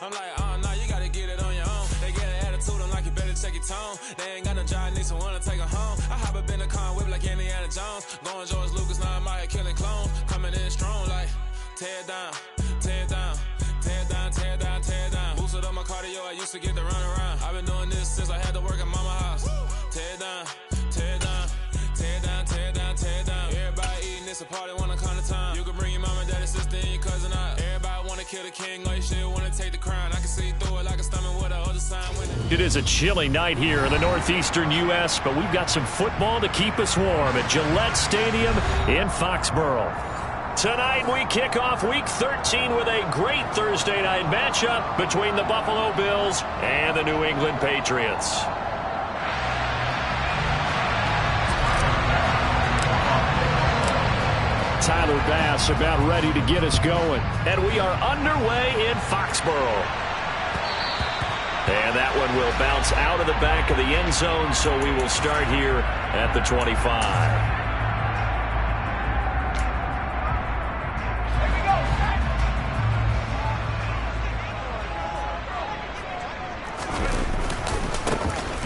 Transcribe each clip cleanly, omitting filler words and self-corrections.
I'm like, oh, no, you gotta get it on your own. They get an attitude, I'm like, you better check your tone. They ain't got no job, need someone to take her home. I hop up in the car and whip like Indiana Jones. Going George Lucas, now I'm out here killing clones. Coming in strong like, tear it down, tear it down. Tear it down, tear it down, tear it down. Boosted up my cardio, I used to get to run around. I've been doing this since I had to work at mama house. Tear it down, tear it down, tear it down, tear it down, tear it down. Everybody eating, it's a party, wanna come to time. You can bring your mama, daddy, sister, and your cousin out. Everybody wanna kill the king, or you shit wanna take the crown. I can see through it like a stomach with a other sign with it. It is a chilly night here in the northeastern U.S., but we've got some football to keep us warm at Gillette Stadium in Foxborough. Tonight we kick off Week 13 with a great Thursday night matchup between the Buffalo Bills and the New England Patriots. Tyler Bass about ready to get us going. And we are underway in Foxborough. And that one will bounce out of the back of the end zone, so we will start here at the 25.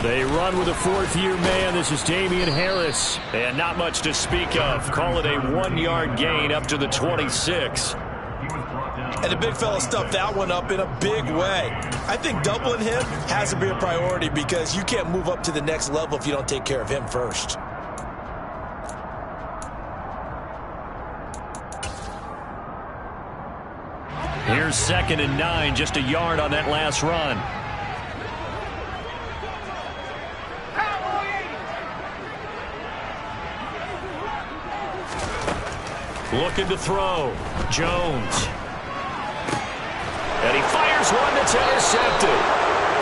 They run with a fourth-year man. This is Damian Harris. And not much to speak of. Call it a 1-yard gain up to the 26. And the big fella stuffed that one up in a big way. I think doubling him has to be a priority because you can't move up to the next level if you don't take care of him first. Here's 2nd and 9, just a yard on that last run. Looking to throw. Jones. And he fires one that's intercepted.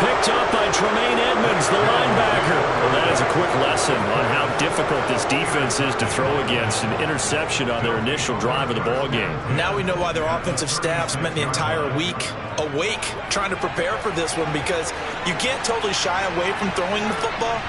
Picked up by Tremaine Edmonds, the linebacker. Well, that is a quick lesson on how difficult this defense is to throw against. An interception on their initial drive of the ballgame. Now we know why their offensive staff spent the entire week awake trying to prepare for this one, because you can't totally shy away from throwing the football.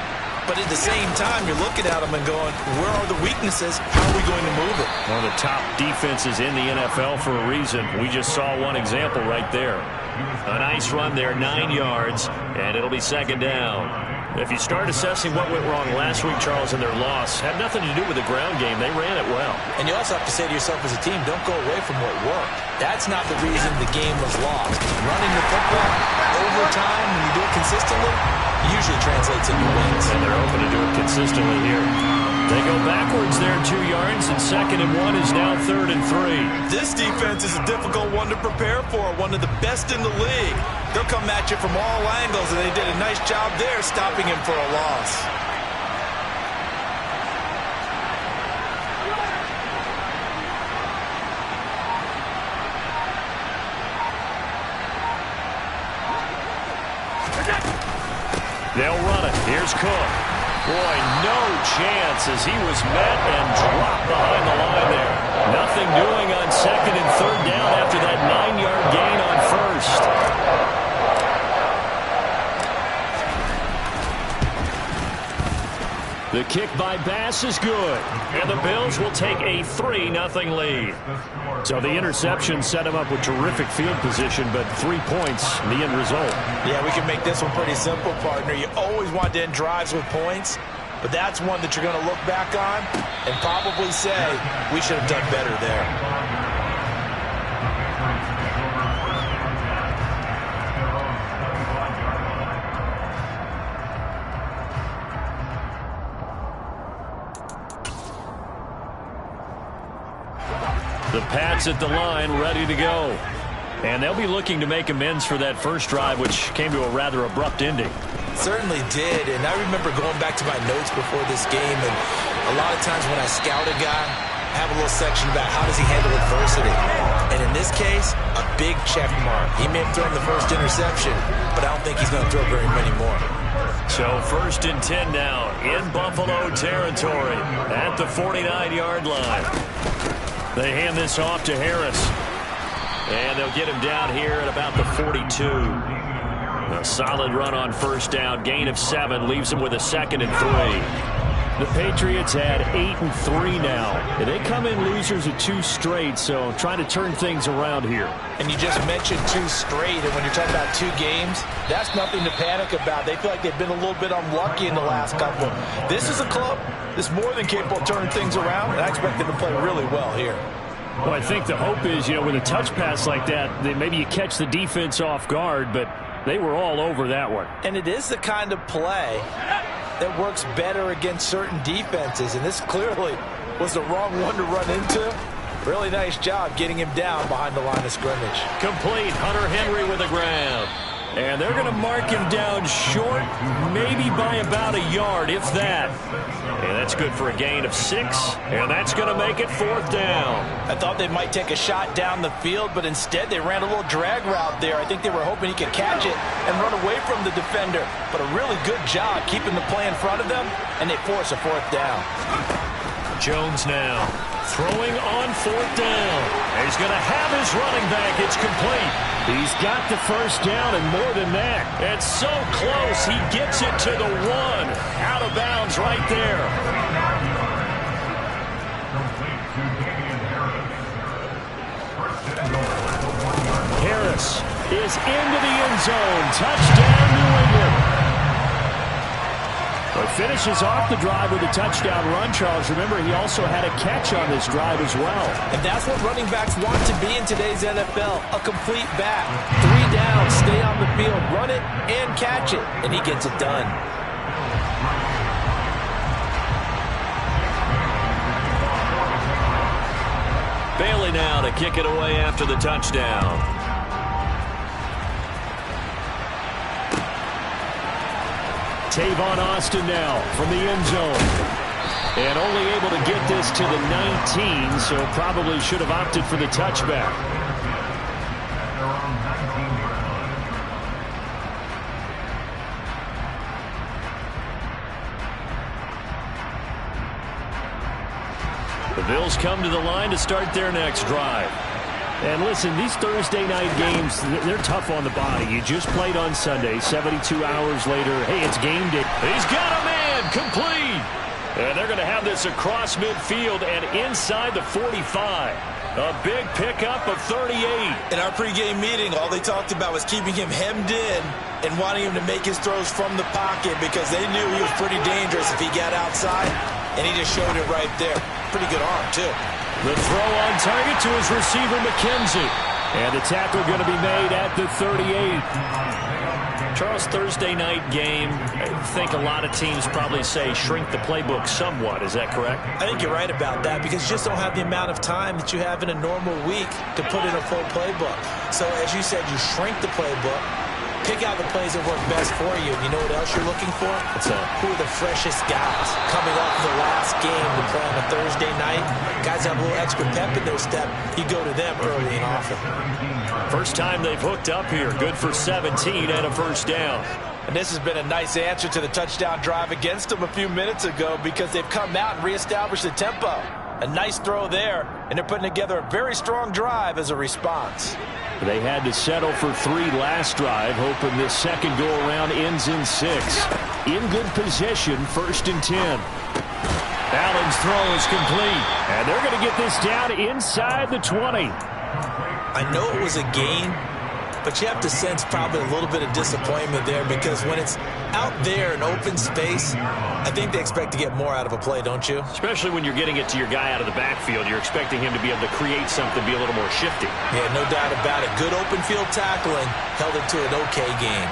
But at the same time, you're looking at them and going, where are the weaknesses? How are we going to move it? One of the top defenses in the NFL for a reason. We just saw one example right there. A nice run there, 9 yards, and it'll be 2nd down. If you start assessing what went wrong last week, Charles, in their loss, had nothing to do with the ground game. They ran it well. And you also have to say to yourself as a team, don't go away from what worked. That's not the reason the game was lost. Running the football over time, when you do it consistently, usually translates into wins. And they're open to do it consistently here. They go backwards there 2 yards, and 2nd and 1 is now 3rd and 3. This defense is a difficult one to prepare for, one of the best in the league. They'll come at you from all angles, and they did a nice job there stopping him for a loss. They'll run it. Here's Cook. Boy, no chance as he was met and dropped behind the line there. Nothing doing on 2nd and 3rd down after that 9-yard gain on 1st. The kick by Bass is good, and the Bills will take a 3-0 lead. So the interception set him up with terrific field position, but 3 points, the end result. Yeah, we can make this one pretty simple, partner. You always want to end drives with points, but that's one that you're going to look back on and probably say, we should have done better there. The Pats at the line, ready to go. And they'll be looking to make amends for that first drive, which came to a rather abrupt ending. Certainly did, and I remember going back to my notes before this game, and a lot of times when I scout a guy, I have a little section about how does he handle adversity. And in this case, a big check mark. He may have thrown the first interception, but I don't think he's going to throw very many more. So 1st and 10 now in Buffalo territory at the 49-yard line. They hand this off to Harris. And they'll get him down here at about the 42. A solid run on 1st down. Gain of 7 leaves him with a 2nd and 3. The Patriots had 8-3 now. And they come in losers of 2 straight, so trying to turn things around here. And you just mentioned 2 straight, and when you're talking about 2 games, that's nothing to panic about. They feel like they've been a little bit unlucky in the last couple. This is a club that's more than capable of turning things around, and I expect them to play really well here. Well, I think the hope is, with a touch pass like that, that maybe you catch the defense off guard, but they were all over that one. And it is the kind of play that works better against certain defenses, and this clearly was the wrong one to run into. Really nice job getting him down behind the line of scrimmage. Complete. Hunter Henry with the ground. And they're going to mark him down short, maybe by about a yard, if that. And that's good for a gain of 6, and that's going to make it 4th down. I thought they might take a shot down the field, but instead they ran a little drag route there. I think they were hoping he could catch it and run away from the defender. But a really good job keeping the play in front of them, and they force a 4th down. Jones now throwing on 4th down. He's going to have his running back. It's complete. He's got the 1st down and more than that. It's so close. He gets it to the 1. Out of bounds right there. Harris is into the end zone. Touchdown, New England. But finishes off the drive with a touchdown run, Charles. Remember, he also had a catch on this drive as well. And that's what running backs want to be in today's NFL, a complete back. 3 down, stay on the field, run it, and catch it. And he gets it done. Bailey now to kick it away after the touchdown. Tavon Austin now from the end zone. And only able to get this to the 19, so probably should have opted for the touchback. The Bills come to the line to start their next drive. And listen, these Thursday night games, they're tough on the body. You just played on Sunday, 72 hours later. Hey, it's game day. He's got a man, complete. And they're going to have this across midfield and inside the 45. A big pickup of 38. In our pregame meeting, all they talked about was keeping him hemmed in and wanting him to make his throws from the pocket because they knew he was pretty dangerous if he got outside, and he just showed it right there. Pretty good arm, too. The throw on target to his receiver, McKenzie. And the tackle going to be made at the 38. Charles, Thursday night game, I think a lot of teams probably say shrink the playbook somewhat. Is that correct? I think you're right about that because you just don't have the amount of time that you have in a normal week to put in a full playbook. So, as you said, you shrink the playbook. Pick out the plays that work best for you. You know what else you're looking for? What's that? Who are the freshest guys coming off the last game to play on a Thursday night? Guys have a little extra pep in their step. You go to them early and often. First time they've hooked up here. Good for 17 and a 1st down. And this has been a nice answer to the touchdown drive against them a few minutes ago because they've come out and reestablished the tempo. A nice throw there, and they're putting together a very strong drive as a response. They had to settle for 3 last drive, hoping this second go-around ends in 6. In good position, 1st and 10. Allen's throw is complete, and they're going to get this down inside the 20. I know it was a gain, but you have to sense probably a little bit of disappointment there because when it's out there in open space, I think they expect to get more out of a play, don't you? Especially when you're getting it to your guy out of the backfield. You're expecting him to be able to create something, be a little more shifty. Yeah, no doubt about it. Good open field tackling held it to an okay game.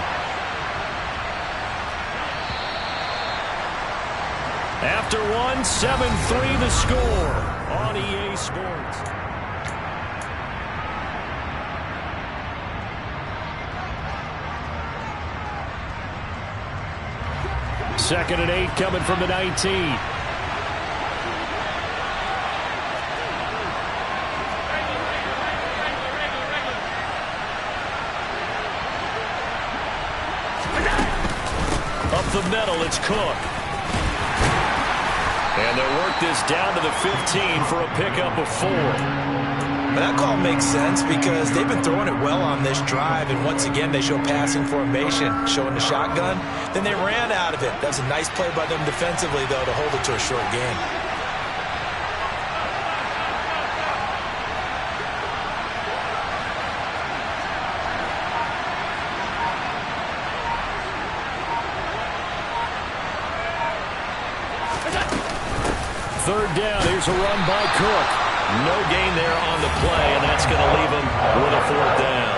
After 7-3 the score on EA Sports. Second and 8 coming from the 19. Up the middle, it's Cook. And they'll work this down to the 15 for a pickup of 4. But that call makes sense because they've been throwing it well on this drive, and once again they show passing formation, showing the shotgun. Then they ran out of it. That's a nice play by them defensively, though, to hold it to a short game. Third down, here's a run by Cook. No gain there on the play, and that's going to leave him with a fourth down.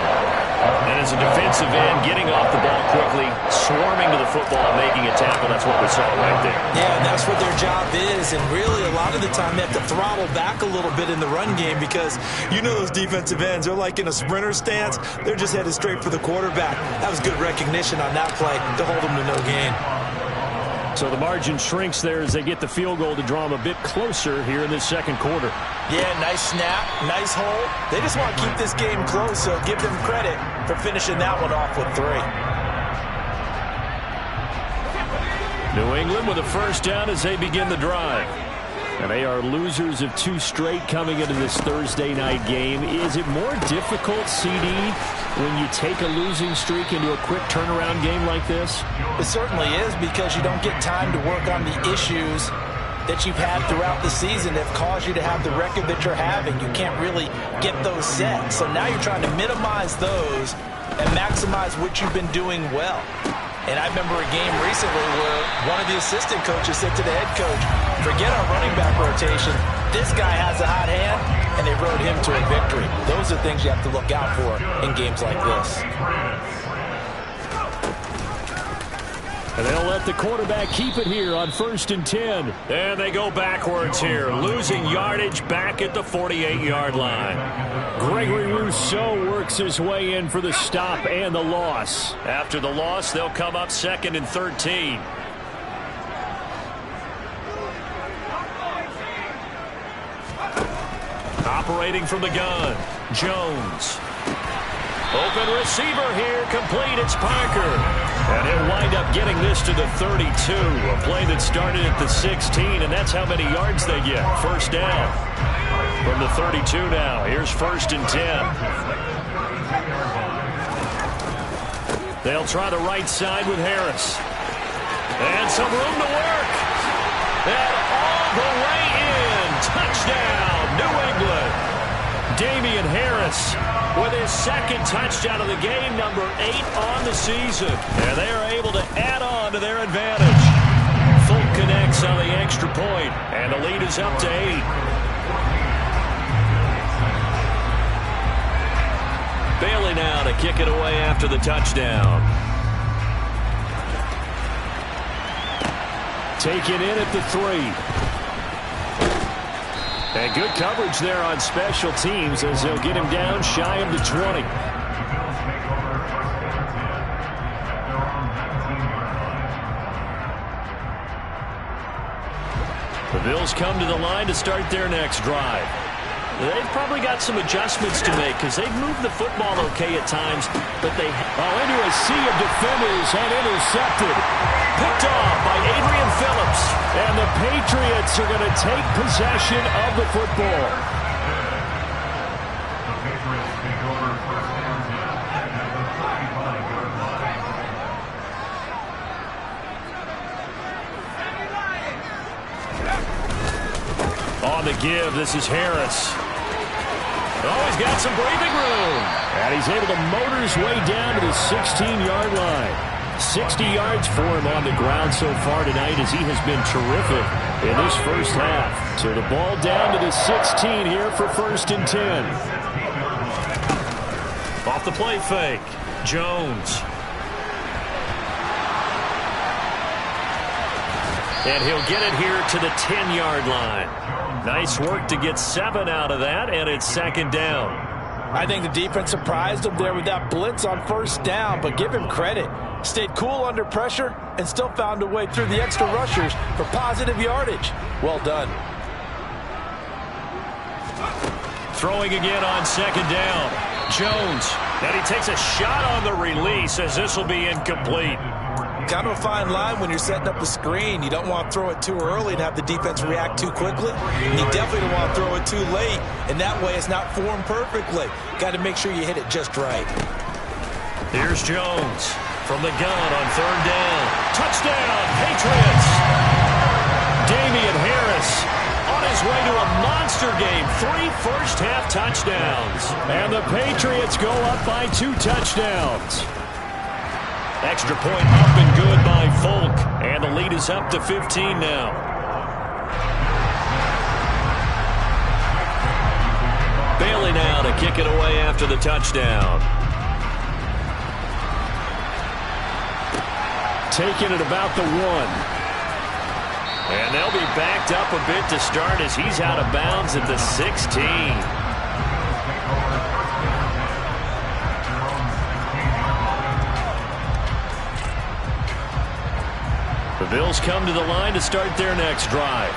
And as a defensive end, getting off the ball quickly, swarming to the football, making a tackle, that's what we saw right there. Yeah, and that's what their job is, and really a lot of the time they have to throttle back a little bit in the run game because you know those defensive ends, they're like in a sprinter stance. They're just headed straight for the quarterback. That was good recognition on that play to hold them to no gain. So the margin shrinks there as they get the field goal to draw them a bit closer here in this second quarter. Yeah, nice snap, nice hold. They just want to keep this game close, so give them credit for finishing that one off with 3. New England with a first down as they begin the drive. And they are losers of 2 straight coming into this Thursday night game. Is it more difficult, CD, when you take a losing streak into a quick turnaround game like this? It certainly is because you don't get time to work on the issues that you've had throughout the season that have caused you to have the record that you're having. You can't really get those set. So now you're trying to minimize those and maximize what you've been doing well. And I remember a game recently where one of the assistant coaches said to the head coach, forget our running back rotation. This guy has a hot hand, and they rode him to a victory. Those are things you have to look out for in games like this. And they'll let the quarterback keep it here on 1st and 10. And they go backwards here, losing yardage back at the 48-yard line. Gregory Rousseau works his way in for the stop and the loss. After the loss, they'll come up 2nd and 13. Operating from the gun, Jones. Open receiver here, complete, it's Parker. And he'll wind up getting this to the 32, a play that started at the 16, and that's how many yards they get. First down from the 32 now. Here's 1st and 10. They'll try the right side with Harris. And some room to work. And all the way in. Touchdown, New England. Damian Harris with his 2nd touchdown of the game, number 8 on the season. And they are able to add on to their advantage. Fulton connects on the extra point, and the lead is up to 8. Bailey now to kick it away after the touchdown. Taken in at the 3. And good coverage there on special teams as they'll get him down shy of the 20. The Bills come to the line to start their next drive. They've probably got some adjustments to make because they've moved the football okay at times, but they into a sea of defenders and intercepted. Picked off by Adrian Phillips, and the Patriots are going to take possession of the football. On the give, this is Harris. Oh, he's got some breathing room. And he's able to motor his way down to the 16-yard line. 60 yards for him on the ground so far tonight as he has been terrific in this first half. So the ball down to the 16 here for 1st and 10. Off the play fake, Jones. And he'll get it here to the 10-yard line. Nice work to get 7 out of that, and it's 2nd down. I think the defense surprised him there with that blitz on 1st down, but give him credit. Stayed cool under pressure and still found a way through the extra rushers for positive yardage. Well done. Throwing again on 2nd down. Jones. And he takes a shot on the release as this will be incomplete. Kind of a fine line when you're setting up a screen. You don't want to throw it too early and have the defense react too quickly. And you definitely don't want to throw it too late, and that way it's not formed perfectly. Got to make sure you hit it just right. Here's Jones from the gun on 3rd down. Touchdown, Patriots! Damian Harris on his way to a monster game. 3 first-half touchdowns. And the Patriots go up by 2 touchdowns. Extra point up and good by Folk. And the lead is up to 15 now. Bailey now to kick it away after the touchdown. Taking it about the 1. And they'll be backed up a bit to start as he's out of bounds at the 16. The Bills come to the line to start their next drive.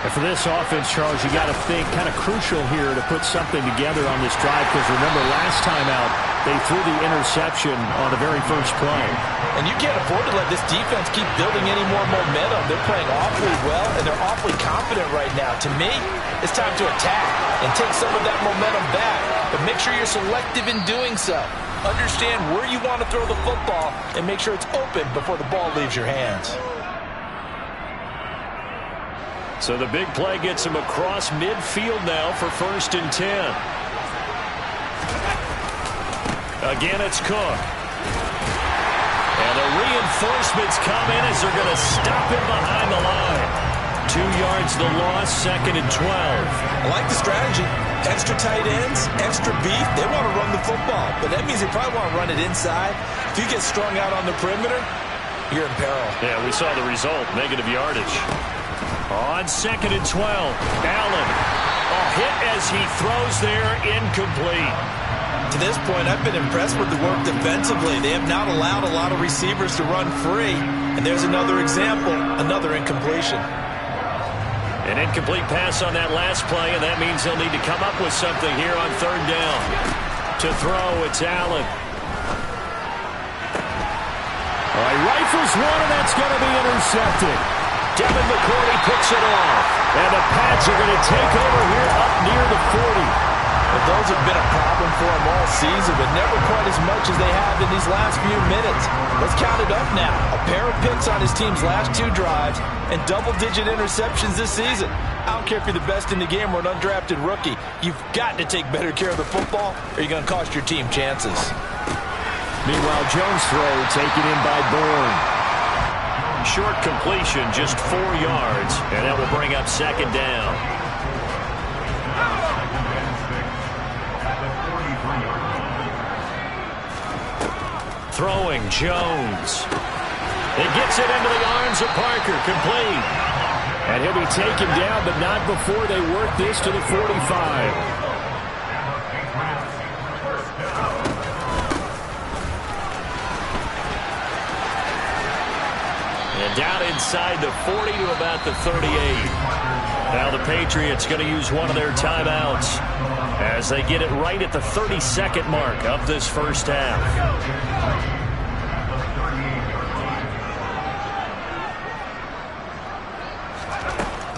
And for this offense, Charles, you got to think kind of crucial here to put something together on this drive, because remember last time out they threw the interception on the very first play. And you can't afford to let this defense keep building any more momentum. They're playing awfully well, and they're awfully confident right now. To me, it's time to attack and take some of that momentum back. But make sure you're selective in doing so. Understand where you want to throw the football and make sure it's open before the ball leaves your hands. So the big play gets him across midfield now for 1st and 10. Again, it's Cook. And the reinforcements come in as they're going to stop him behind the line. 2 yards the loss, 2nd and 12. I like the strategy. Extra tight ends, extra beef. They want to run the football, but that means they probably want to run it inside. If you get strung out on the perimeter, you're in peril. Yeah, we saw the result, negative yardage. On 2nd and 12, Allen. A hit as he throws there, incomplete. To this point, I've been impressed with the work defensively. They have not allowed a lot of receivers to run free. And there's another example, another incompletion. An incomplete pass on that last play, and that means they'll need to come up with something here on 3rd down. To throw, it's Allen. All right, rifles one, and that's going to be intercepted. Devin McCourty picks it off. And the Pats are going to take over here up near the 40. Well, those have been a problem for them all season, but never quite as much as they have in these last few minutes. Let's count it up now. A pair of picks on his team's last 2 drives and double-digit interceptions this season. I don't care if you're the best in the game or an undrafted rookie. You've got to take better care of the football or you're going to cost your team chances. Meanwhile, Jones' throw taken in by Bourne. Short completion, just 4 yards, and that will bring up 2nd down. Throwing, Jones. He gets it into the arms of Parker, complete. And he'll be taken down, but not before they work this to the 45. And down inside the 40 to about the 38. Now the Patriots going to use one of their timeouts as they get it right at the 32nd mark of this first half.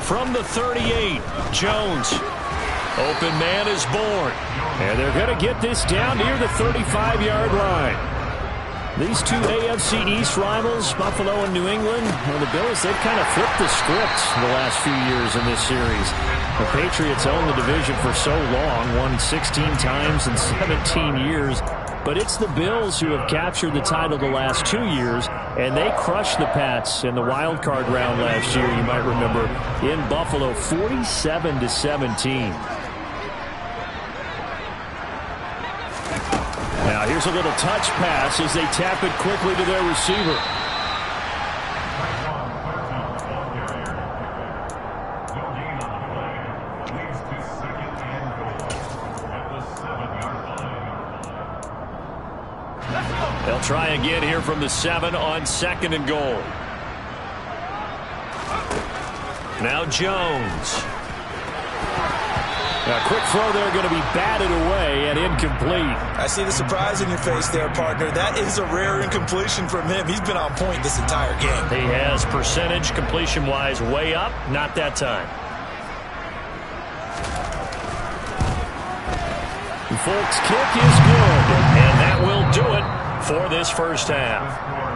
From the 38, Jones. Open man is Bourne. And they're going to get this down near the 35-yard line. These two AFC East rivals, Buffalo and New England, and the Bills, they've kind of flipped the script the last few years in this series. The Patriots owned the division for so long, won 16 times in 17 years. But it's the Bills who have captured the title the last 2 years, and they crushed the Pats in the wild card round last year, you might remember, in Buffalo, 47-17. Now here's a little touch pass as they tap it quickly to their receiver. They'll try again here from the 7 on 2nd and goal. Now Jones. A quick throw there going to be batted away and incomplete. I see the surprise in your face there, partner. That is a rare incompletion from him. He's been on point this entire game. He has percentage completion-wise way up. Not that time. Folks, kick is good. And that will do it for this first half.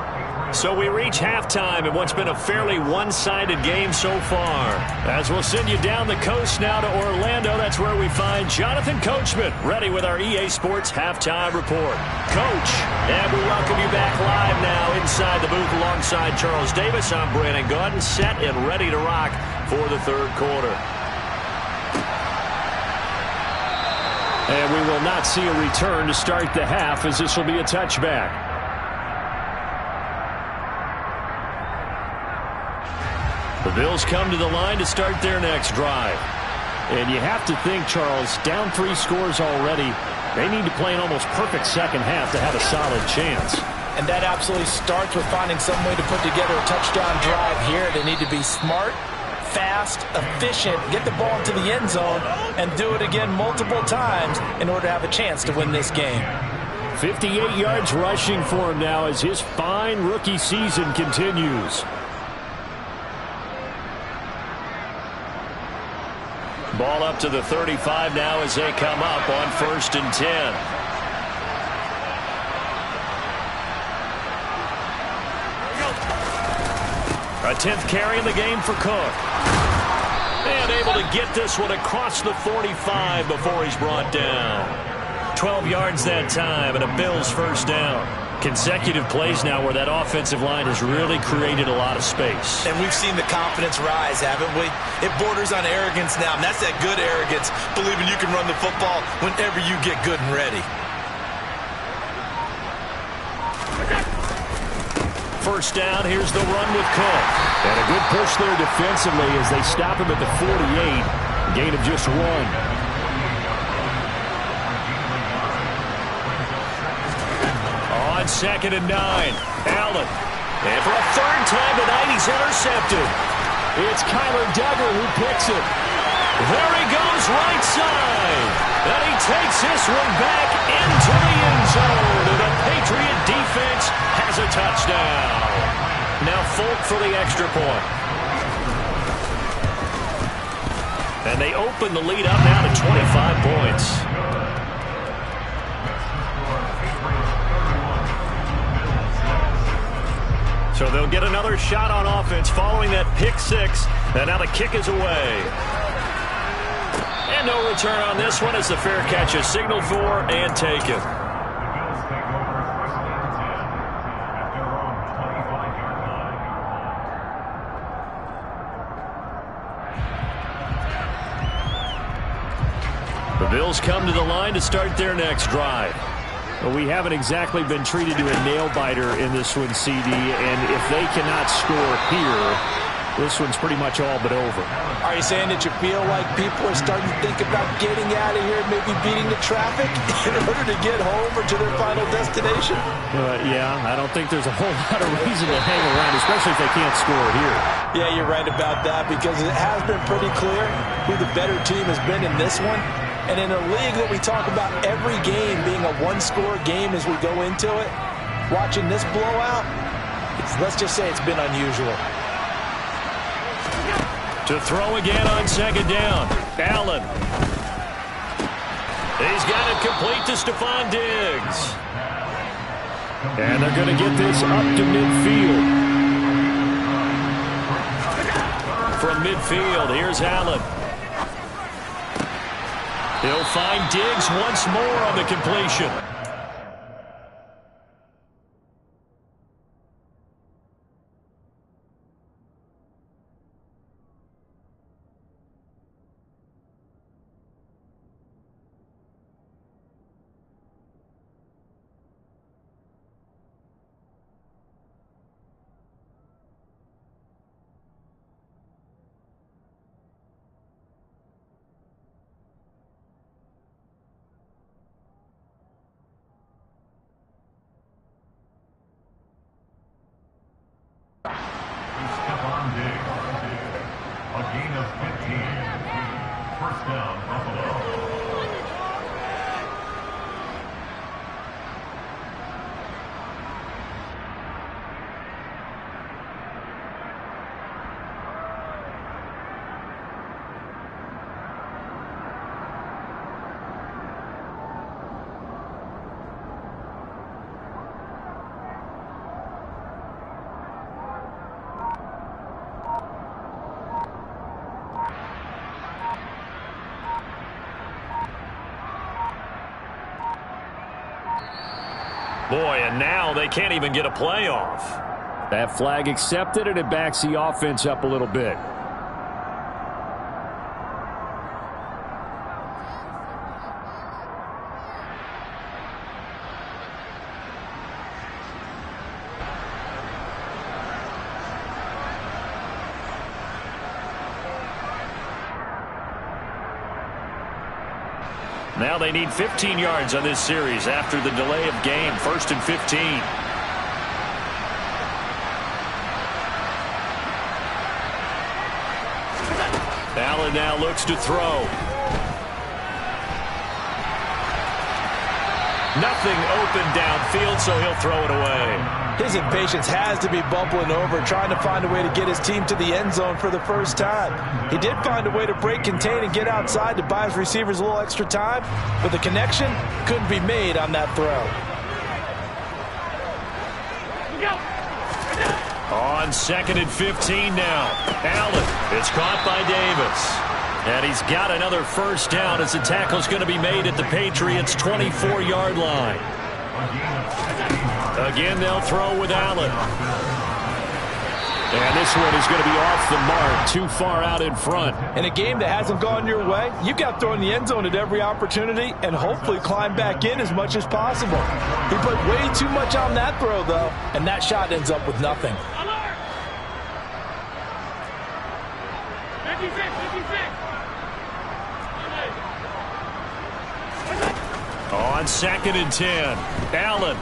So we reach halftime in what's been a fairly one-sided game so far. As we'll send you down the coast now to Orlando, that's where we find Jonathan Coachman, ready with our EA Sports Halftime Report. Coach, and we welcome you back live now inside the booth alongside Charles Davis. I'm Brandon Gaudin, set and ready to rock for the third quarter. And we will not see a return to start the half, as this will be a touchback. The Bills come to the line to start their next drive. And you have to think, Charles, down 3 scores already. They need to play an almost perfect second half to have a solid chance. And that absolutely starts with finding some way to put together a touchdown drive here. They need to be smart, fast, efficient, get the ball into the end zone, and do it again multiple times in order to have a chance to win this game. 58 yards rushing for him now as his fine rookie season continues. Ball up to the 35 now as they come up on 1st and 10. A 10th carry in the game for Cook. And able to get this one across the 45 before he's brought down. 12 yards that time and a Bills first down. Consecutive plays now where that offensive line has really created a lot of space. And we've seen the confidence rise, haven't we? It borders on arrogance now, and that's that good arrogance, believing you can run the football whenever you get good and ready. First down, here's the run with Cook. And a good push there defensively as they stop him at the 48. Gain of just 1. On 2nd and 9, Allen. And for a 3rd time tonight, he's intercepted. It's Kyler Duggar who picks it. There he goes right side. And he takes this one back into the end zone. And the Patriot defense has a touchdown. Now Folk for the extra point. And they open the lead up now to 25 points. So they'll get another shot on offense following that pick 6. And now the kick is away. And no return on this one as the fair catch is signaled for and taken. The Bills come to the line to start their next drive. Well, we haven't exactly been treated to a nail-biter in this one, CD, and if they cannot score here, this one's pretty much all but over. Are you saying that you feel like people are starting to think about getting out of here, maybe beating the traffic in order to get home or to their final destination? Yeah, I don't think there's a whole lot of reason to hang around, especially if they can't score here. Yeah, you're right about that because it has been pretty clear who the better team has been in this one. And in a league that we talk about every game being a one-score game as we go into it, watching this blowout, let's just say it's been unusual. To throw again on 2nd down, Allen. He's got it complete to Stephon Diggs. And they're going to get this up to midfield. From midfield, here's Allen. He'll find Diggs once more on the completion. Stephon Diggs, a gain of 15. First down, Buffalo. Boy, and now they can't even get a playoff. That flag accepted, and it backs the offense up a little bit. Now they need 15 yards on this series after the delay of game. 1st and 15. Allen now looks to throw. Nothing open downfield, so he'll throw it away. His impatience has to be bubbling over, trying to find a way to get his team to the end zone for the first time. He did find a way to break, contain, and get outside to buy his receivers a little extra time, but the connection couldn't be made on that throw. On 2nd and 15 now. Allen, it's caught by Davis. And he's got another first down as the tackle's going to be made at the Patriots' 24-yard line. Again, they'll throw with Allen. And this one is going to be off the mark, too far out in front. In a game that hasn't gone your way, you've got to throw in the end zone at every opportunity and hopefully climb back in as much as possible. He put way too much on that throw, though, and that shot ends up with nothing. On 2nd and 10, Allen.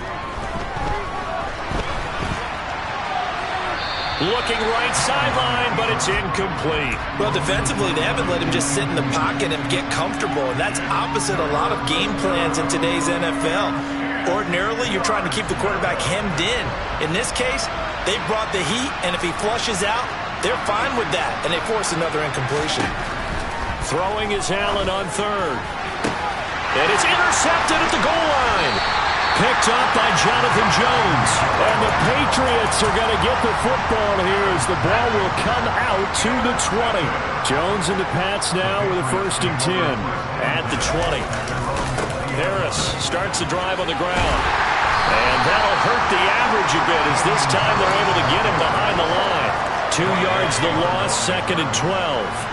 Looking right sideline, but it's incomplete. Well, defensively, they haven't let him just sit in the pocket and get comfortable, and that's opposite a lot of game plans in today's NFL. Ordinarily, you're trying to keep the quarterback hemmed in. In this case, they brought the heat, and if he flushes out, they're fine with that, and they force another incompletion. Throwing is Allen on 3rd. And it's intercepted at the goal line. Picked up by Jonathan Jones. And the Patriots are going to get the football here as the ball will come out to the 20. Jones and the Pats now with a 1st and 10 at the 20. Harris starts the drive on the ground. And that'll hurt the average a bit as this time they're able to get him behind the line. 2 yards the loss, 2nd and 12.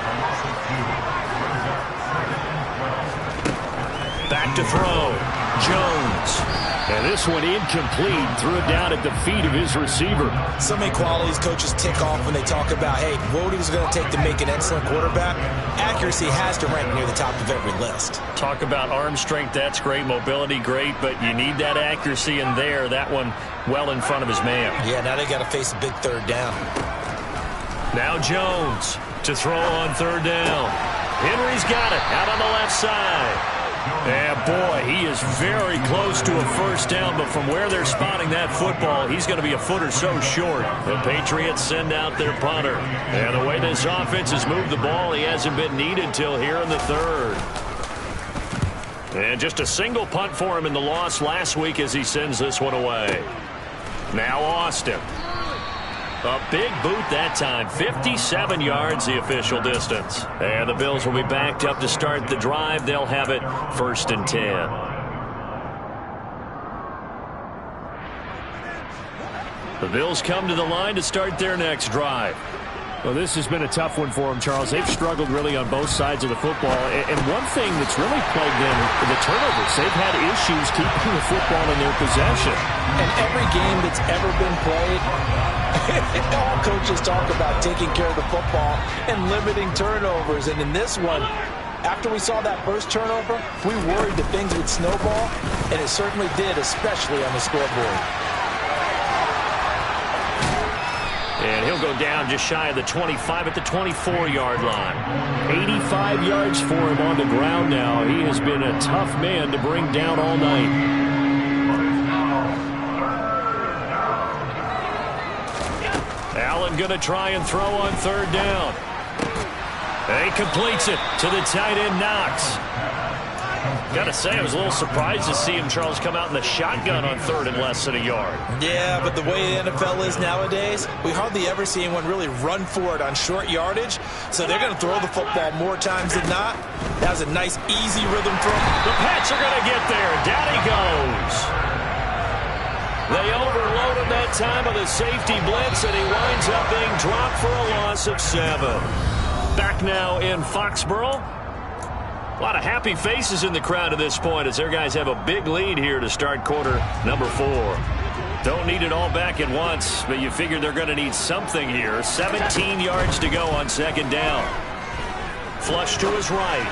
Back to throw. Jones. And this one incomplete. Threw it down at the feet of his receiver. So many qualities coaches tick off when they talk about, hey, what is it going to take to make an excellent quarterback? Accuracy has to rank near the top of every list. Talk about arm strength, that's great. Mobility, great. But you need that accuracy in there. That one well in front of his man. Yeah, now they got to face a big 3rd down. Now Jones to throw on 3rd down. Henry's got it out on the left side. And boy, he is very close to a first down, but from where they're spotting that football, he's going to be a foot or so short. The Patriots send out their punter. And the way this offense has moved the ball, he hasn't been needed till here in the 3rd. And just a single punt for him in the loss last week as he sends this one away. Now Austin. A big boot that time. 57 yards the official distance. And the Bills will be backed up to start the drive. They'll have it 1st and 10. The Bills come to the line to start their next drive. Well, this has been a tough one for them, Charles. They've struggled really on both sides of the football. And one thing that's really plagued them, the turnovers. They've had issues keeping the football in their possession. And every game that's ever been played, all coaches talk about taking care of the football and limiting turnovers. And in this one, after we saw that first turnover, we worried that things would snowball, and it certainly did, especially on the scoreboard. And he'll go down just shy of the 25 at the 24-yard line. 85 yards for him on the ground now. He has been a tough man to bring down all night. Allen going to try and throw on third down. He completes it to the tight end, Knox. Got to say, I was a little surprised to see him, Charles, come out in the shotgun on third and less than a yard. Yeah, but the way the NFL is nowadays, we hardly ever see anyone really run for it on short yardage. So they're going to throw the football more times than not. That was a nice, easy rhythm throw. The Pats are going to get there. Down he goes. They overload him that time with a safety blitz, and he winds up being dropped for a loss of 7. Back now in Foxborough. A lot of happy faces in the crowd at this point as their guys have a big lead here to start quarter number 4. Don't need it all back at once, but you figure they're going to need something here. 17 yards to go on second down. Flush to his right.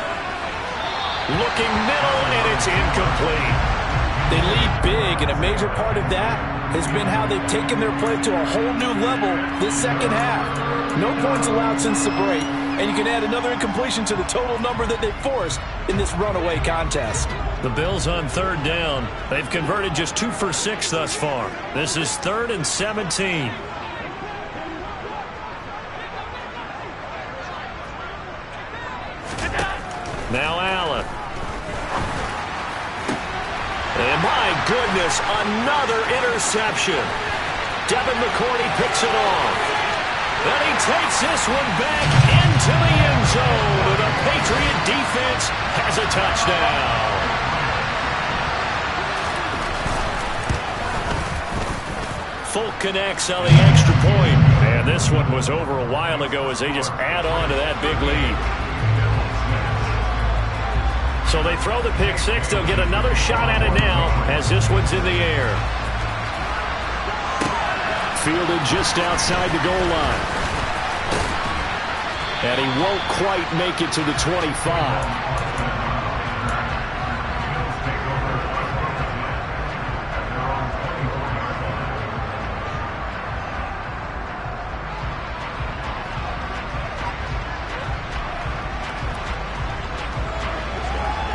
Looking middle, and it's incomplete. They lead big, and a major part of that has been how they've taken their play to a whole new level this second half. No points allowed since the break, and you can add another incompletion to the total number that they've forced in this runaway contest. The Bills on third down. They've converted just 2 for 6 thus far. This is 3rd and 17. Now Allen. And my goodness, another interception. Devin McCourty picks it off. Then he takes this one back into the end zone. And the Patriot defense has a touchdown. Folk connects on the extra point. And this one was over a while ago as they just add on to that big lead. So they throw the pick six. They'll get another shot at it now as this one's in the air. Fielded just outside the goal line. And he won't quite make it to the 25.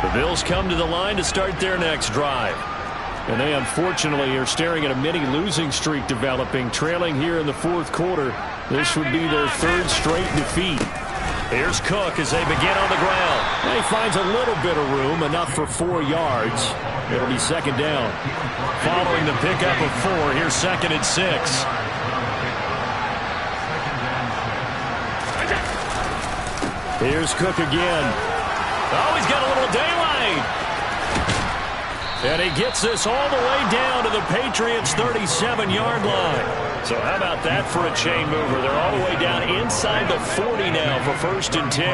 The Bills come to the line to start their next drive. And they unfortunately are staring at a mini losing streak developing, trailing here in the fourth quarter. This would be their 3rd straight defeat. Here's Cook as they begin on the ground. And he finds a little bit of room, enough for 4 yards. It'll be second down. Following the pickup of 4, here's 2nd and 6. Here's Cook again. Oh, he's got a little daylight. And he gets this all the way down to the Patriots' 37-yard line. So how about that for a chain mover? They're all the way down inside the 40 now for 1st and 10.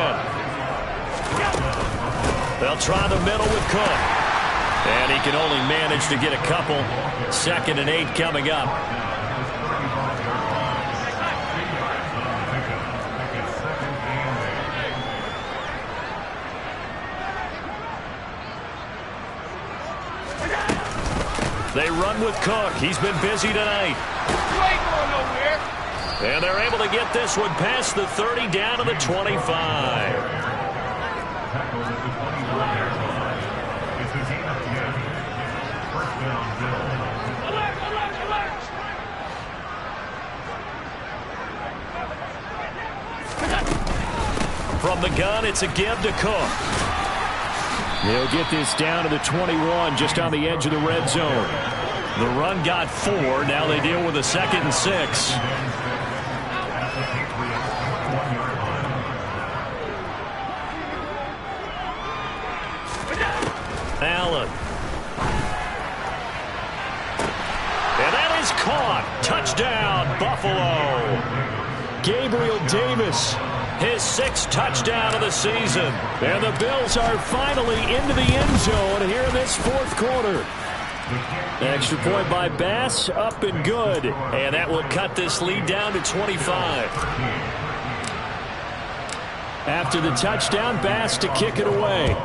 They'll try the middle with Cook. And he can only manage to get a couple. 2nd and 8 coming up. They run with Cook. He's been busy tonight. And they're able to get this one past the 30 down to the 25. From the gun, it's a give to Cook. They'll get this down to the 21, just on the edge of the red zone. The run got 4. Now they deal with a 2nd and 6. Allen. And that is caught. Touchdown, Buffalo. Gabriel Davis. His 6th touchdown of the season. And the Bills are finally into the end zone here in this fourth quarter. Extra point by Bass, up and good. And that will cut this lead down to 25. After the touchdown, Bass to kick it away.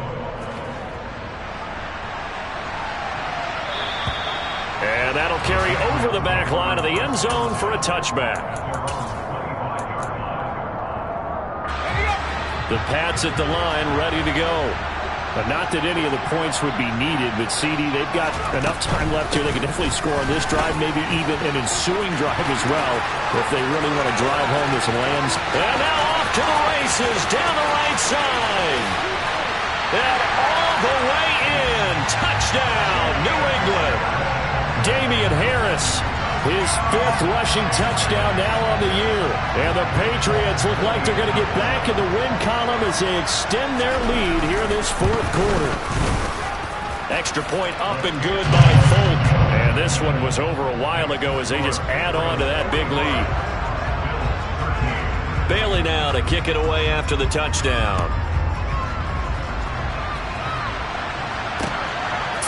And that'll carry over the back line of the end zone for a touchback. The Pats at the line, ready to go. But not that any of the points would be needed, but CD, they've got enough time left here. They can definitely score on this drive, maybe even an ensuing drive as well, if they really want to drive home this lands. And now off to the races, down the right side. And all the way in. Touchdown, New England. Damian Harris, his 5th rushing touchdown now on the year. And the Patriots look like they're going to get back in the win column as they extend their lead here in this 4th quarter. Extra point up and good by Folk. And this one was over a while ago as they just add on to that big lead. Bailey now to kick it away after the touchdown.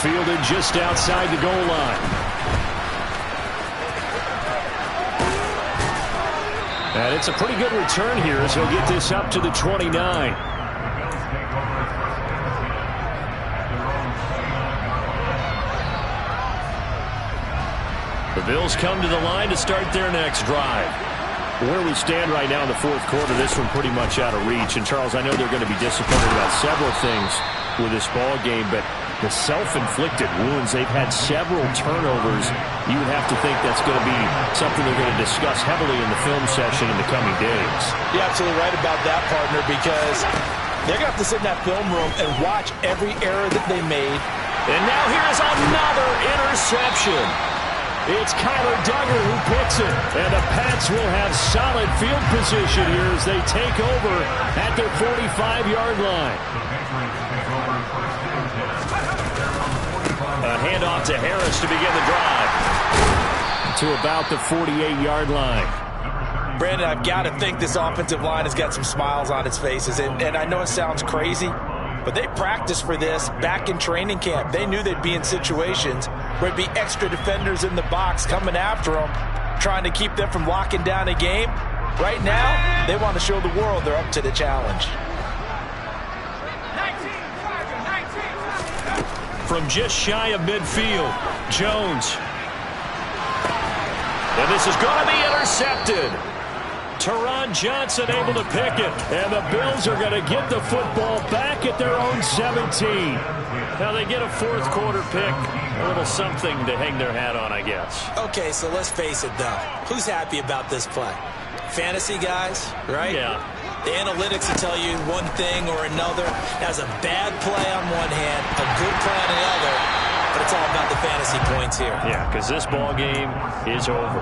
Fielded just outside the goal line. And it's a pretty good return here as he'll get this up to the 29. The Bills come to the line to start their next drive. Where we stand right now in the 4th quarter, this one pretty much out of reach. And, Charles, I know they're going to be disappointed about several things with this ball game, but the self-inflicted wounds, they've had several turnovers. You would have to think that's going to be something they're going to discuss heavily in the film session in the coming days. You're absolutely right about that, partner, because they're going to have to sit in that film room and watch every error that they made. And now here's another interception. It's Kyler Duggar who picks it. And the Pats will have solid field position here as they take over at their 45-yard line. A handoff to Harris to begin the drive. To about the 48-yard line. Brandon, I've got to think this offensive line has got some smiles on its faces. And I know it sounds crazy, but they practiced for this back in training camp. They knew they'd be in situations where there'd be extra defenders in the box coming after them, trying to keep them from locking down a game. Right now, they want to show the world they're up to the challenge. From just shy of midfield, Jones. And this is going to be intercepted. Teron Johnson able to pick it. And the Bills are going to get the football back at their own 17. Now they get a 4th quarter pick. A little something to hang their hat on, I guess. Okay, so let's face it, though. Who's happy about this play? Fantasy guys, right? Yeah. The analytics will tell you one thing or another. That's a bad play on one hand, a good play on the other, but it's all about the fantasy points here. Yeah, because this ball game is over.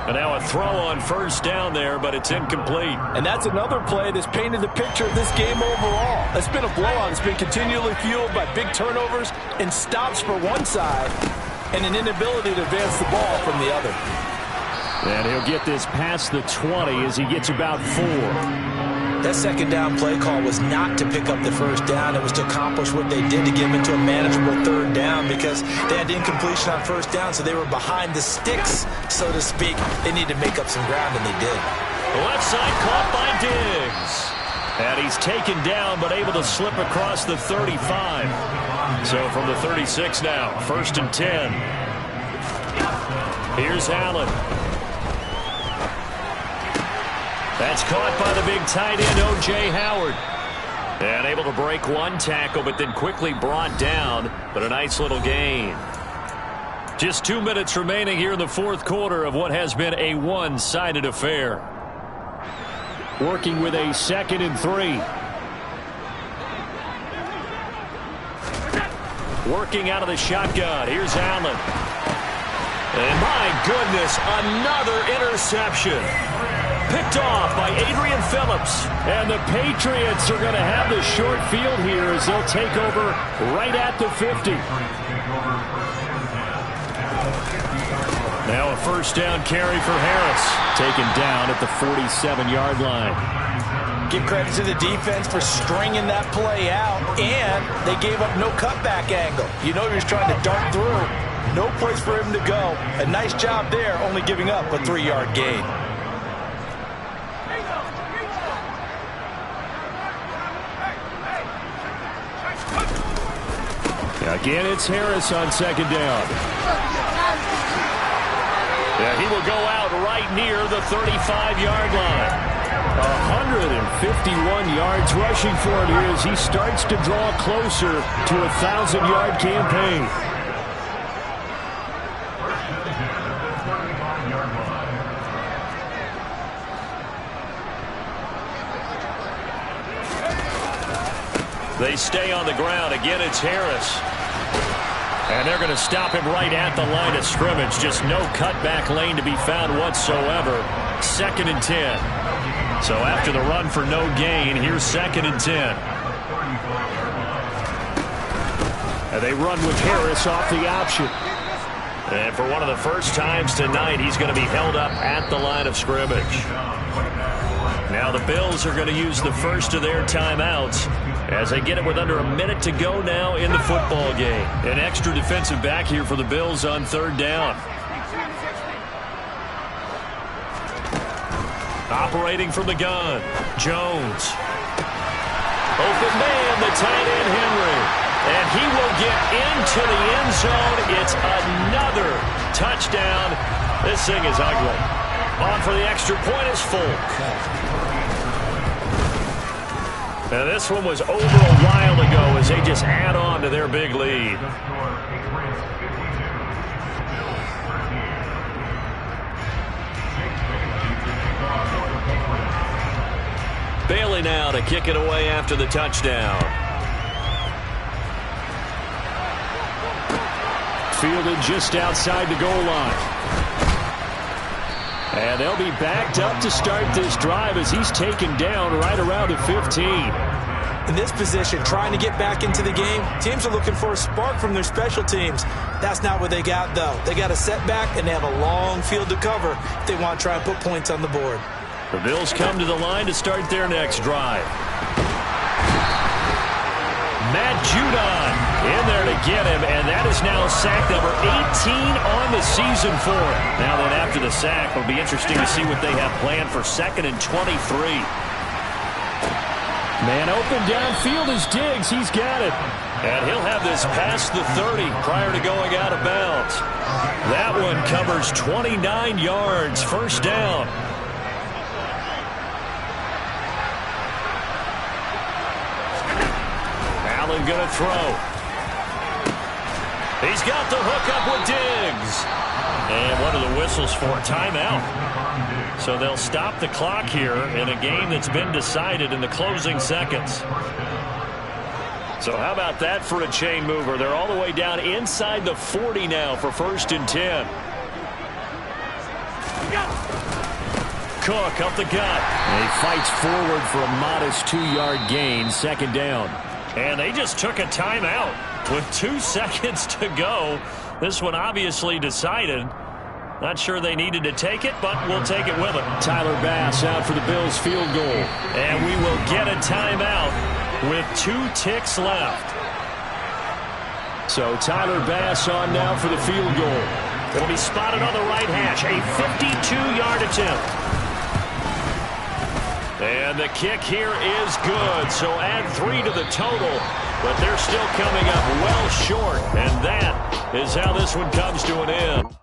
And now a throw on 1st down there, but it's incomplete. And that's another play that's painted the picture of this game overall. It's been a blowout. It's been continually fueled by big turnovers and stops for one side and an inability to advance the ball from the other. And he'll get this past the 20 as he gets about 4. That 2nd down play call was not to pick up the 1st down. It was to accomplish what they did to get them into a manageable 3rd down because they had incompletion on 1st down, so they were behind the sticks, so to speak. They needed to make up some ground, and they did. The left side caught by Diggs. And he's taken down, but able to slip across the 35. So from the 36 now, 1st and 10. Here's Allen. That's caught by the big tight end, O.J. Howard. And able to break one tackle, but then quickly brought down. But a nice little gain. Just 2 minutes remaining here in the 4th quarter of what has been a one-sided affair. Working with a 2nd and 3. Working out of the shotgun. Here's Allen. And my goodness, another interception. Picked off by Adrian Phillips. And the Patriots are going to have the short field here as they'll take over right at the 50. Now a 1st down carry for Harris. Taken down at the 47-yard line. Give credit to the defense for stringing that play out, and they gave up no cutback angle. You know he was trying to dart through. No place for him to go. A nice job there, only giving up a 3-yard gain. Again, it's Harris on 2nd down. Yeah, he will go out right near the 35-yard line. 151 yards rushing for him here as he starts to draw closer to a 1,000-yard campaign. They stay on the ground. Again, it's Harris. And they're going to stop him right at the line of scrimmage. Just no cutback lane to be found whatsoever. 2nd and 10. So after the run for no gain, here's 2nd and 10. And they run with Harris off the option. And for one of the first times tonight, he's going to be held up at the line of scrimmage. Now the Bills are going to use the first of their timeouts as they get it with under a minute to go now in the football game. An extra defensive back here for the Bills on 3rd down. Operating from the gun, Jones. Open man, the tight end Henry. And he will get into the end zone. It's another touchdown. This thing is ugly. On for the extra point is Folk. Now this one was over a while ago as they just add on to their big lead. Bailey now to kick it away after the touchdown. Fielded just outside the goal line. And they'll be backed up to start this drive as he's taken down right around the 15. In this position, trying to get back into the game, teams are looking for a spark from their special teams. That's not what they got, though. They got a setback, and they have a long field to cover if they want to try and put points on the board. The Bills come to the line to start their next drive. Matt Judon in there to get him, and that is now sack number 18 on the season for him. Now then, after the sack, it'll be interesting to see what they have planned for 2nd and 23. Man open downfield is Diggs. He's got it. And he'll have this past the 30 prior to going out of bounds. That one covers 29 yards, 1st down. Allen going to throw. He's got the hook up with Diggs. And what are the whistles for? Timeout. So they'll stop the clock here in a game that's been decided in the closing seconds. So how about that for a chain mover? They're all the way down inside the 40 now for 1st and 10. Cook up the gut. And he fights forward for a modest 2-yard gain, 2nd down. And they just took a timeout with 2 seconds to go. This one obviously decided. Not sure they needed to take it, but we'll take it with them. Tyler Bass out for the Bills field goal. And we will get a timeout with 2 ticks left. So Tyler Bass on now for the field goal. It'll be spotted on the right hash. A 52-yard attempt. And the kick here is good. So add 3 to the total. But they're still coming up well short. And that is how this one comes to an end.